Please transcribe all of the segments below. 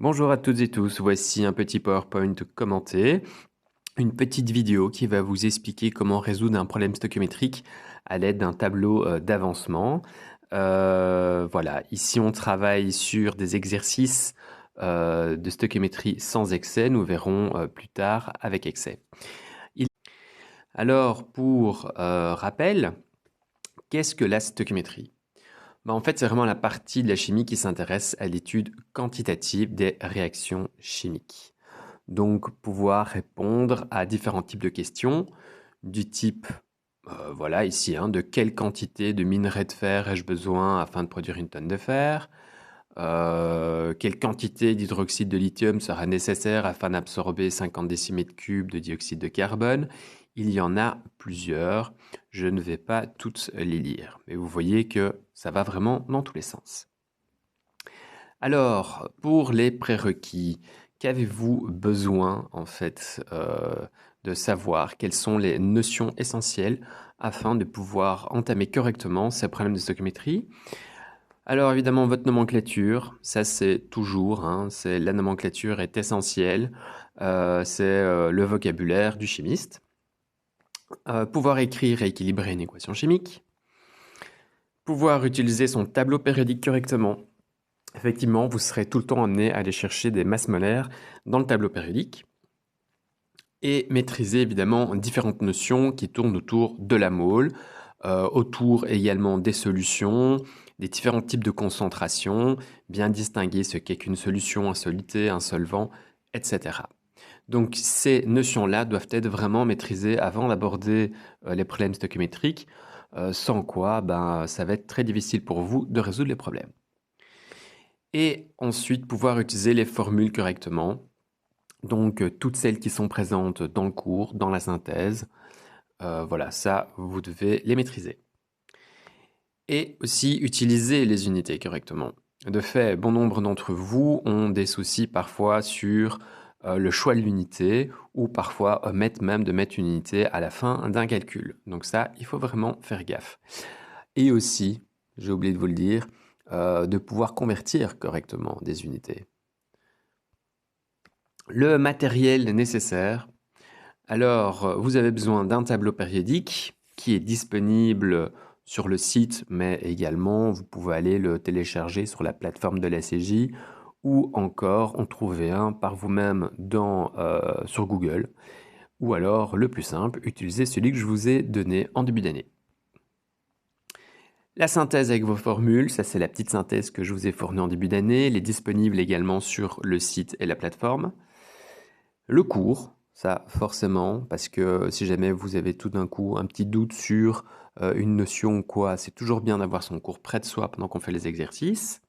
Bonjour à toutes et tous, voici un petit PowerPoint commenté, une petite vidéo qui va vous expliquer comment résoudre un problème stoichiométrique à l'aide d'un tableau d'avancement. Voilà, ici on travaille sur des exercices de stoichiométrie sans excès, nous verrons plus tard avec excès. Alors pour rappel, qu'est-ce que la stoichiométrie? En fait, c'est vraiment la partie de la chimie qui s'intéresse à l'étude quantitative des réactions chimiques. Donc, pouvoir répondre à différents types de questions, du type, voilà, ici, de quelle quantité de minerai de fer ai-je besoin afin de produire une tonne de fer? Quelle quantité d'hydroxyde de lithium sera nécessaire afin d'absorber 50 décimètres cubes de dioxyde de carbone? Il y en a plusieurs. Je ne vais pas toutes les lire, mais vous voyez que ça va vraiment dans tous les sens. Alors, pour les prérequis, qu'avez-vous besoin en fait de savoir? Quelles sont les notions essentielles afin de pouvoir entamer correctement ces problèmes de stoichiométrie? Alors évidemment, votre nomenclature, ça c'est toujours, la nomenclature est essentielle, c'est le vocabulaire du chimiste. Pouvoir écrire et équilibrer une équation chimique. Pouvoir utiliser son tableau périodique correctement. Effectivement, vous serez tout le temps amené à aller chercher des masses molaires dans le tableau périodique et maîtriser évidemment différentes notions qui tournent autour de la mole, autour également des solutions, des différents types de concentration, bien distinguer ce qu'est qu'une solution, un soluté, un solvant, etc. Donc ces notions-là doivent être vraiment maîtrisées avant d'aborder les problèmes stoichiométriques, sans quoi ça va être très difficile pour vous de résoudre les problèmes. Et ensuite pouvoir utiliser les formules correctement, donc toutes celles qui sont présentes dans le cours, dans la synthèse, voilà, ça vous devez les maîtriser. Et aussi utiliser les unités correctement. De fait, bon nombre d'entre vous ont des soucis parfois sur le choix de l'unité ou parfois omettent même de mettre une unité à la fin d'un calcul. Donc ça, il faut vraiment faire gaffe. Et aussi, j'ai oublié de vous le dire, de pouvoir convertir correctement des unités. Le matériel nécessaire. Alors, vous avez besoin d'un tableau périodique qui est disponible sur le site, mais également vous pouvez aller le télécharger sur la plateforme de la CJ ou encore en trouver un par vous-même sur Google. Ou alors, le plus simple, utilisez celui que je vous ai donné en début d'année. La synthèse avec vos formules, ça c'est la petite synthèse que je vous ai fournie en début d'année. Elle est disponible également sur le site et la plateforme. Le cours, ça forcément, parce que si jamais vous avez tout d'un coup un petit doute sur une notion ou quoi, c'est toujours bien d'avoir son cours près de soi pendant qu'on fait les exercices.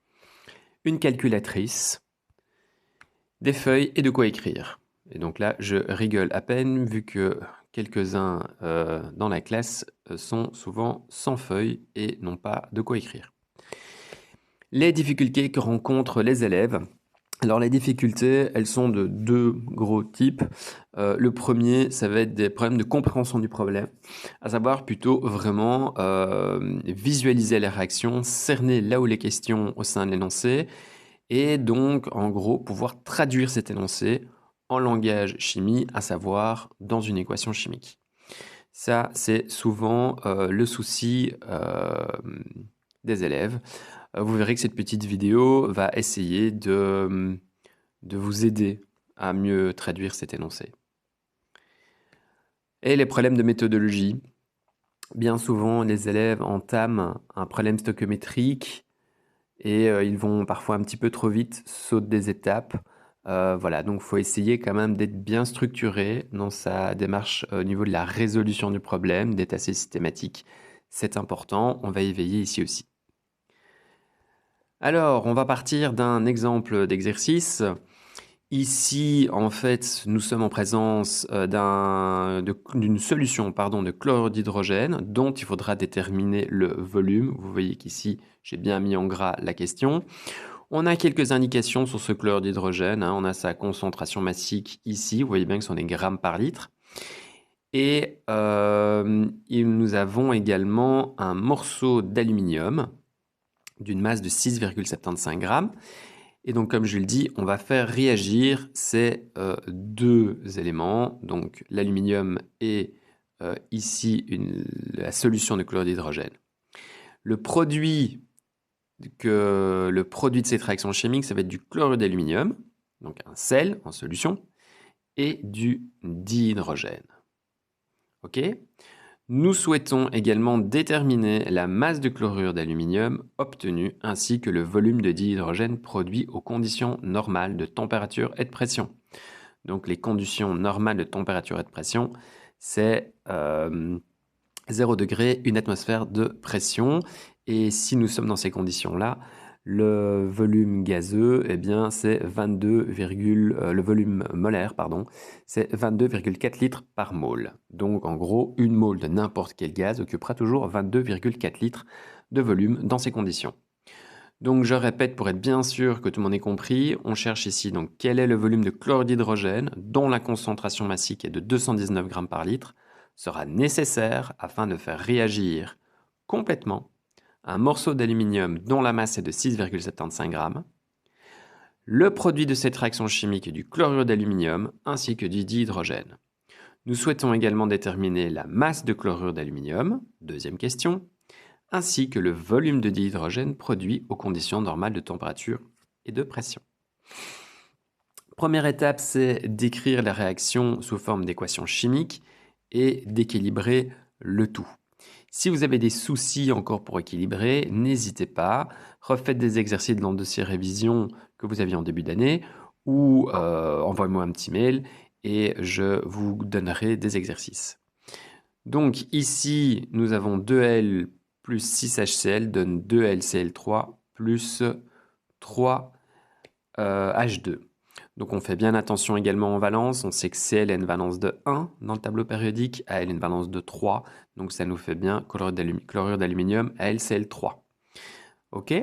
Une calculatrice, des feuilles et de quoi écrire. Et donc là, je rigole à peine vu que quelques-uns dans la classe sont souvent sans feuilles et n'ont pas de quoi écrire. Les difficultés que rencontrent les élèves. Alors les difficultés, elles sont de deux gros types. Le premier, ça va être des problèmes de compréhension du problème, à savoir plutôt vraiment visualiser les réactions, cerner là où les questions au sein de l'énoncé, et donc en gros pouvoir traduire cet énoncé en langage chimie, à savoir dans une équation chimique. Ça, c'est souvent le souci des élèves. Vous verrez que cette petite vidéo va essayer de vous aider à mieux traduire cet énoncé. Et les problèmes de méthodologie. Bien souvent, les élèves entament un problème stoichiométrique et ils vont parfois un petit peu trop vite, sautent des étapes. Voilà, donc il faut essayer quand même d'être bien structuré dans sa démarche au niveau de la résolution du problème, d'être assez systématique. C'est important, on va y veiller ici aussi. Alors, on va partir d'un exemple d'exercice. Ici, en fait, nous sommes en présence d'une solution de chlorure d'hydrogène dont il faudra déterminer le volume. Vous voyez qu'ici, j'ai bien mis en gras la question. On a quelques indications sur ce chlorure d'hydrogène. On a sa concentration massique ici. Vous voyez bien que ce sont des grammes par litre. Et nous avons également un morceau d'aluminium d'une masse de 6,75 grammes. Et donc, comme je le dis, on va faire réagir ces deux éléments, donc l'aluminium et ici la solution de chlorure d'hydrogène. Le produit de cette réaction chimique, ça va être du chlorure d'aluminium, donc un sel en solution, et du dihydrogène. OK ? Nous souhaitons également déterminer la masse de chlorure d'aluminium obtenue ainsi que le volume de dihydrogène produit aux conditions normales de température et de pression. Donc les conditions normales de température et de pression, c'est 0 degré, 1 atmosphère de pression. Et si nous sommes dans ces conditions-là, le volume gazeux, eh bien, c'est le volume molaire, pardon, c'est 22,4 litres par mole. Donc, en gros, une mole de n'importe quel gaz occupera toujours 22,4 litres de volume dans ces conditions. Donc, je répète pour être bien sûr que tout le monde ait compris, on cherche ici donc quel est le volume de chlorure d'hydrogène dont la concentration massique est de 219 grammes par litre sera nécessaire afin de faire réagir complètement un morceau d'aluminium dont la masse est de 6,75 grammes, le produit de cette réaction chimique est du chlorure d'aluminium ainsi que du dihydrogène. Nous souhaitons également déterminer la masse de chlorure d'aluminium, deuxième question, ainsi que le volume de dihydrogène produit aux conditions normales de température et de pression. Première étape, c'est d'écrire la réaction sous forme d'équation chimique et d'équilibrer le tout. Si vous avez des soucis encore pour équilibrer, n'hésitez pas, refaites des exercices dans le dossier révision que vous aviez en début d'année ou envoyez-moi un petit mail et je vous donnerai des exercices. Donc ici, nous avons 2L plus 6HCl donne 2LCl3 plus 3H2. Donc on fait bien attention également en valence. On sait que Cl a une valence de 1 dans le tableau périodique, Al a une valence de 3. Donc ça nous fait bien chlorure d'aluminium, AlCl3. OK ?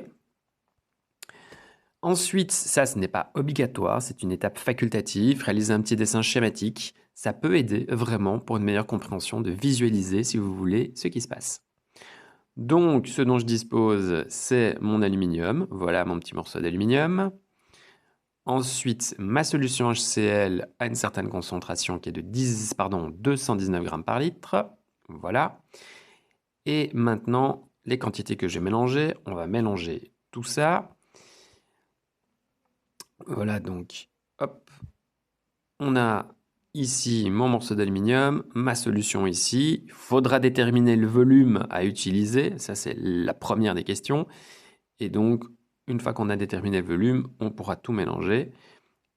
Ensuite, ça ce n'est pas obligatoire, c'est une étape facultative. Réaliser un petit dessin schématique, ça peut aider vraiment pour une meilleure compréhension de visualiser, si vous voulez, ce qui se passe. Donc ce dont je dispose, c'est mon aluminium. Voilà mon petit morceau d'aluminium. Ensuite, ma solution HCl a une certaine concentration qui est de 219 grammes par litre. Voilà. Et maintenant, les quantités que j'ai mélangées, on va mélanger tout ça. Voilà, donc, hop. On a ici mon morceau d'aluminium, ma solution ici. Il faudra déterminer le volume à utiliser. Ça, c'est la première des questions. Et donc, une fois qu'on a déterminé le volume, on pourra tout mélanger.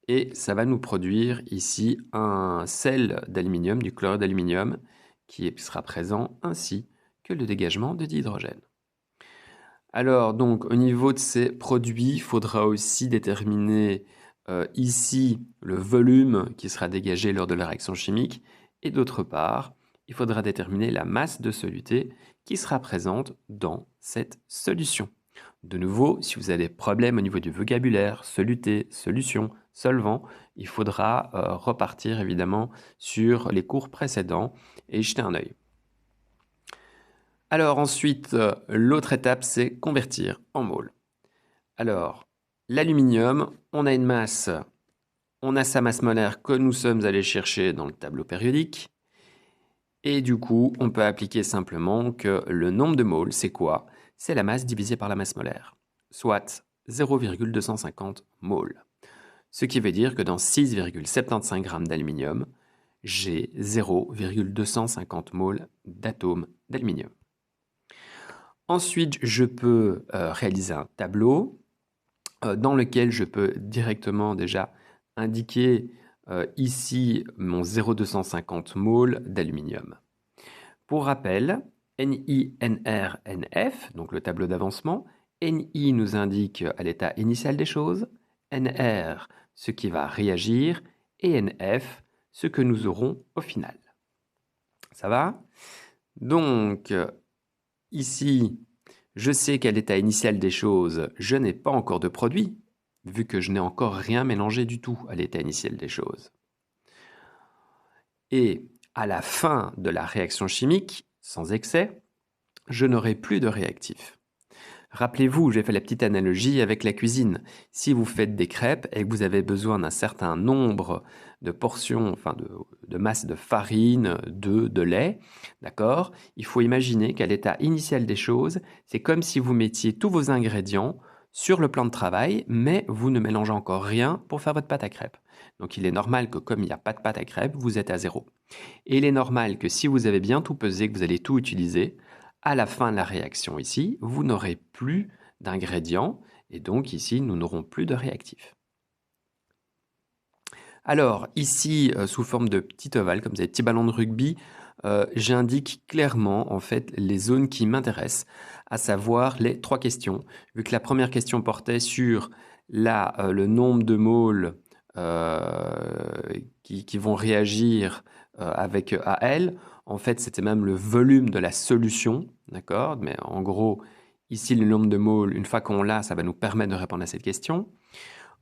Et ça va nous produire ici un sel d'aluminium, du chlorure d'aluminium, qui sera présent ainsi que le dégagement de dihydrogène. Alors donc au niveau de ces produits, il faudra aussi déterminer ici le volume qui sera dégagé lors de la réaction chimique et d'autre part, il faudra déterminer la masse de soluté qui sera présente dans cette solution. De nouveau, si vous avez des problèmes au niveau du vocabulaire, soluté, solution, solvant, il faudra repartir évidemment sur les cours précédents et jeter un œil. Alors ensuite, l'autre étape, c'est convertir en mole. Alors, l'aluminium, on a une masse, on a sa masse molaire que nous sommes allés chercher dans le tableau périodique. Et du coup, on peut appliquer simplement que le nombre de moles, c'est quoi ? C'est la masse divisée par la masse molaire, soit 0,250 moles. Ce qui veut dire que dans 6,75 grammes d'aluminium, j'ai 0,250 moles d'atomes d'aluminium. Ensuite, je peux réaliser un tableau dans lequel je peux directement déjà indiquer ici mon 0,250 moles d'aluminium. Pour rappel, Ni, Nr, Nf, donc le tableau d'avancement, Ni nous indique à l'état initial des choses, Nr ce qui va réagir et Nf ce que nous aurons au final. Ça va ? Donc, ici, je sais qu'à l'état initial des choses, je n'ai pas encore de produit, vu que je n'ai encore rien mélangé du tout à l'état initial des choses. Et à la fin de la réaction chimique, sans excès, je n'aurai plus de réactif. Rappelez-vous, j'ai fait la petite analogie avec la cuisine. Si vous faites des crêpes et que vous avez besoin d'un certain nombre de portions, enfin de masse de farine, de lait, d'accord? Il faut imaginer qu'à l'état initial des choses, c'est comme si vous mettiez tous vos ingrédients sur le plan de travail, mais vous ne mélangez encore rien pour faire votre pâte à crêpes. Donc il est normal que comme il n'y a pas de pâte à crêpes, vous êtes à zéro. Et il est normal que si vous avez bien tout pesé, que vous allez tout utiliser, à la fin de la réaction ici, vous n'aurez plus d'ingrédients et donc ici, nous n'aurons plus de réactifs. Alors ici, sous forme de petit ovale, comme des petits ballons de rugby, j'indique clairement en fait les zones qui m'intéressent, à savoir les 3 questions. Vu que la première question portait sur le nombre de moles qui vont réagir avec AL, en fait c'était même le volume de la solution, d'accord? Mais en gros, ici le nombre de moles, une fois qu'on l'a, ça va nous permettre de répondre à cette question.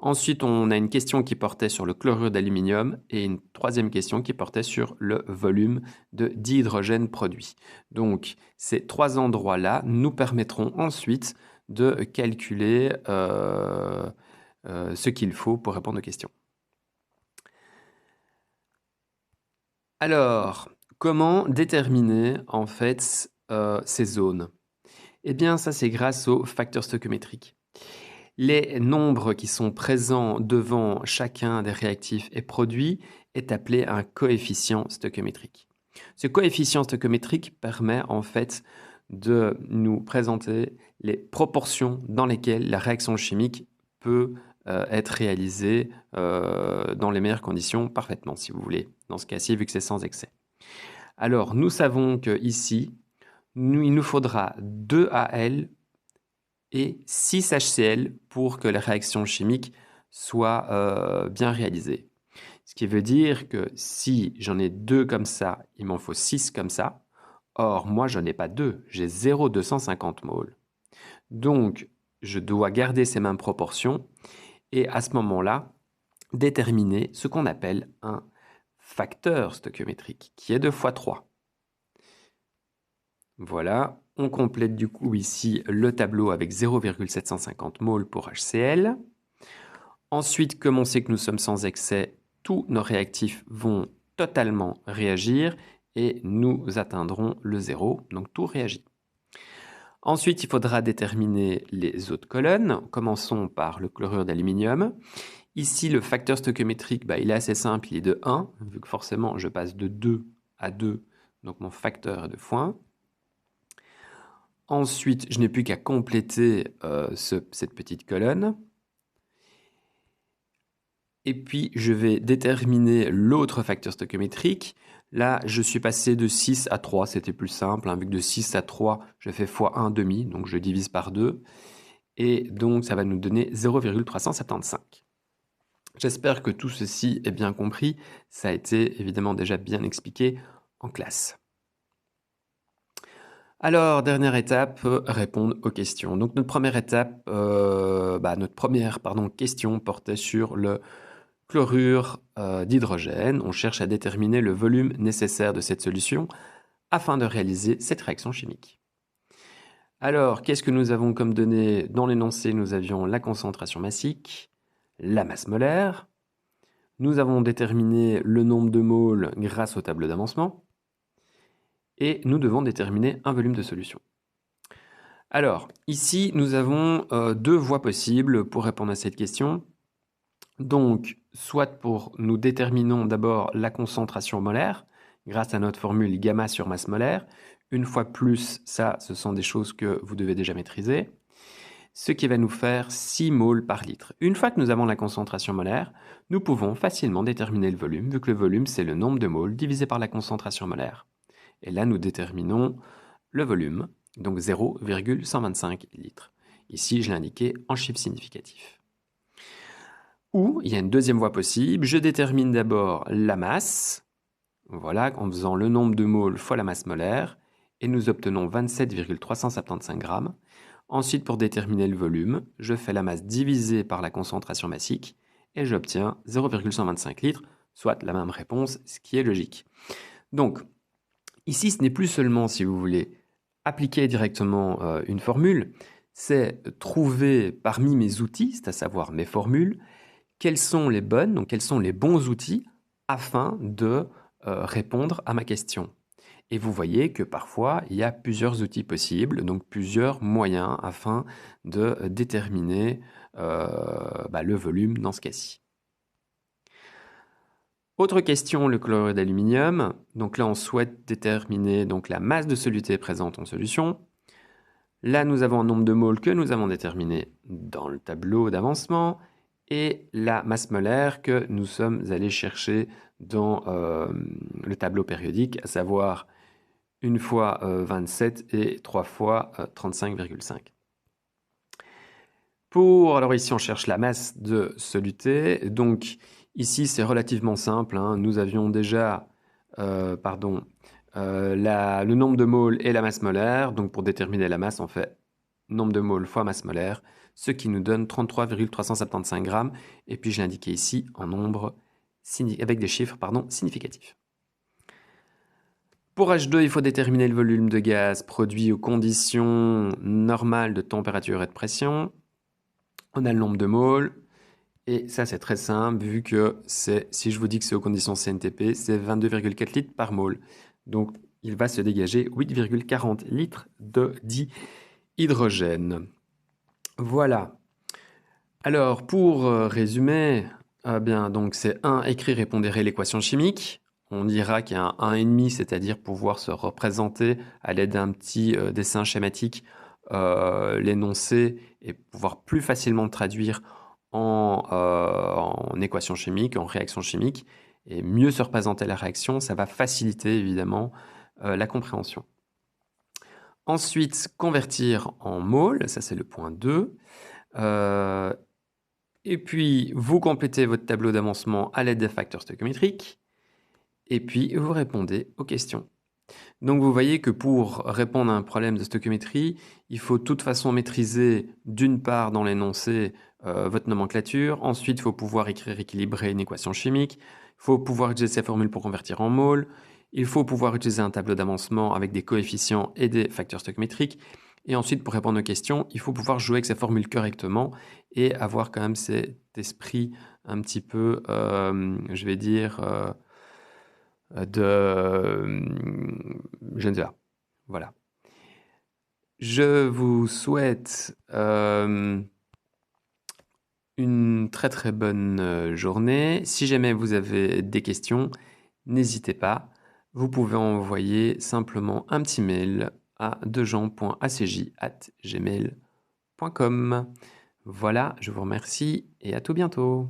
Ensuite, on a une question qui portait sur le chlorure d'aluminium et une troisième question qui portait sur le volume de dihydrogène produit. Donc, ces 3 endroits-là nous permettront ensuite de calculer ce qu'il faut pour répondre aux questions. Alors, comment déterminer en fait ces zones? Eh bien, ça c'est grâce aux facteurs stoichiométriques. Les nombres qui sont présents devant chacun des réactifs et produits est appelé un coefficient stoichiométrique. Ce coefficient stoichiométrique permet en fait de nous présenter les proportions dans lesquelles la réaction chimique peut être réalisée dans les meilleures conditions parfaitement, si vous voulez, dans ce cas-ci, vu que c'est sans excès. Alors, nous savons que ici, il nous faudra 2 Al et 6 HCl pour que la réaction chimique soit bien réalisée. Ce qui veut dire que si j'en ai 2 comme ça, il m'en faut 6 comme ça. Or, moi, je n'ai pas 2, j'ai 0,250 moles. Donc, je dois garder ces mêmes proportions et à ce moment-là, déterminer ce qu'on appelle un facteur stoichiométrique, qui est 2 fois 3. Voilà, on complète du coup ici le tableau avec 0,750 moles pour HCl. Ensuite, comme on sait que nous sommes sans excès, tous nos réactifs vont totalement réagir et nous atteindrons le zéro, donc tout réagit. Ensuite, il faudra déterminer les autres colonnes. Commençons par le chlorure d'aluminium. Ici, le facteur stoichiométrique, il est assez simple, il est de 1, vu que forcément je passe de 2 à 2, donc mon facteur est de x1. Ensuite, je n'ai plus qu'à compléter cette petite colonne. Et puis, je vais déterminer l'autre facteur stoichiométrique. Là, je suis passé de 6 à 3, c'était plus simple. Vu que de 6 à 3, je fais fois 1,5, donc je divise par 2. Et donc, ça va nous donner 0,375. J'espère que tout ceci est bien compris. Ça a été évidemment déjà bien expliqué en classe. Alors, dernière étape, répondre aux questions. Donc, notre première étape, notre première question portait sur le chlorure d'hydrogène. On cherche à déterminer le volume nécessaire de cette solution afin de réaliser cette réaction chimique. Alors, qu'est-ce que nous avons comme données? Dans l'énoncé, nous avions la concentration massique, la masse molaire. Nous avons déterminé le nombre de moles grâce au tableau d'avancement. Et nous devons déterminer un volume de solution. Alors, ici, nous avons 2 voies possibles pour répondre à cette question. Donc, soit nous déterminons d'abord la concentration molaire, grâce à notre formule gamma sur masse molaire. Une fois plus, ça, ce sont des choses que vous devez déjà maîtriser. Ce qui va nous faire 6 moles par litre. Une fois que nous avons la concentration molaire, nous pouvons facilement déterminer le volume, vu que le volume, c'est le nombre de moles divisé par la concentration molaire. Et là, nous déterminons le volume, donc 0,125 litres. Ici, je l'ai indiqué en chiffre significatif. Ou, il y a une deuxième voie possible, je détermine d'abord la masse, voilà, en faisant le nombre de moles fois la masse molaire, et nous obtenons 27,375 grammes. Ensuite, pour déterminer le volume, je fais la masse divisée par la concentration massique, et j'obtiens 0,125 litres, soit la même réponse, ce qui est logique. Donc, ici, ce n'est plus seulement, si vous voulez, appliquer directement une formule, c'est trouver parmi mes outils, c'est à savoir mes formules, quelles sont les bonnes, donc quels sont les bons outils afin de répondre à ma question. Et vous voyez que parfois, il y a plusieurs outils possibles, donc plusieurs moyens afin de déterminer le volume dans ce cas-ci. Autre question, le chlorure d'aluminium. Donc là, on souhaite déterminer donc, la masse de soluté présente en solution. Là, nous avons un nombre de moles que nous avons déterminé dans le tableau d'avancement et la masse molaire que nous sommes allés chercher dans le tableau périodique, à savoir 1 fois 27 et 3 fois 35,5. Alors ici, on cherche la masse de soluté. Donc ici, c'est relativement simple. Nous avions déjà le nombre de moles et la masse molaire. Donc pour déterminer la masse, on fait nombre de moles fois masse molaire, ce qui nous donne 33,375 grammes. Et puis j'ai indiqué ici en nombre avec des chiffres significatifs. Pour H2, il faut déterminer le volume de gaz produit aux conditions normales de température et de pression. On a le nombre de moles. Et ça, c'est très simple, vu que si je vous dis que c'est aux conditions CNTP, c'est 22,4 litres par mole. Donc, il va se dégager 8,40 litres de dihydrogène. Voilà. Alors, pour résumer, donc c'est 1, écrire et pondérer l'équation chimique. On dira qu'il y a un 1,5, c'est-à-dire pouvoir se représenter à l'aide d'un petit dessin schématique l'énoncé et pouvoir plus facilement traduire en équation chimique, en réaction chimique, et mieux se représenter la réaction, ça va faciliter évidemment la compréhension. Ensuite, convertir en moles, ça c'est le point 2. Et puis, vous complétez votre tableau d'avancement à l'aide des facteurs stoichiométriques. Et puis, vous répondez aux questions. Donc, vous voyez que pour répondre à un problème de stoichiométrie, il faut de toute façon maîtriser, d'une part, dans l'énoncé, votre nomenclature. Ensuite, il faut pouvoir écrire équilibrer une équation chimique. Il faut pouvoir utiliser ces formules pour convertir en moles. Il faut pouvoir utiliser un tableau d'avancement avec des coefficients et des facteurs stoichiométriques. Et ensuite, pour répondre aux questions, il faut pouvoir jouer avec ces formules correctement et avoir quand même cet esprit un petit peu, je vais dire, je ne sais pas. Voilà. Je vous souhaite une très très bonne journée. Si jamais vous avez des questions, n'hésitez pas. Vous pouvez envoyer simplement un petit mail à dejean.acj@gmail.com. Voilà, je vous remercie et à tout bientôt.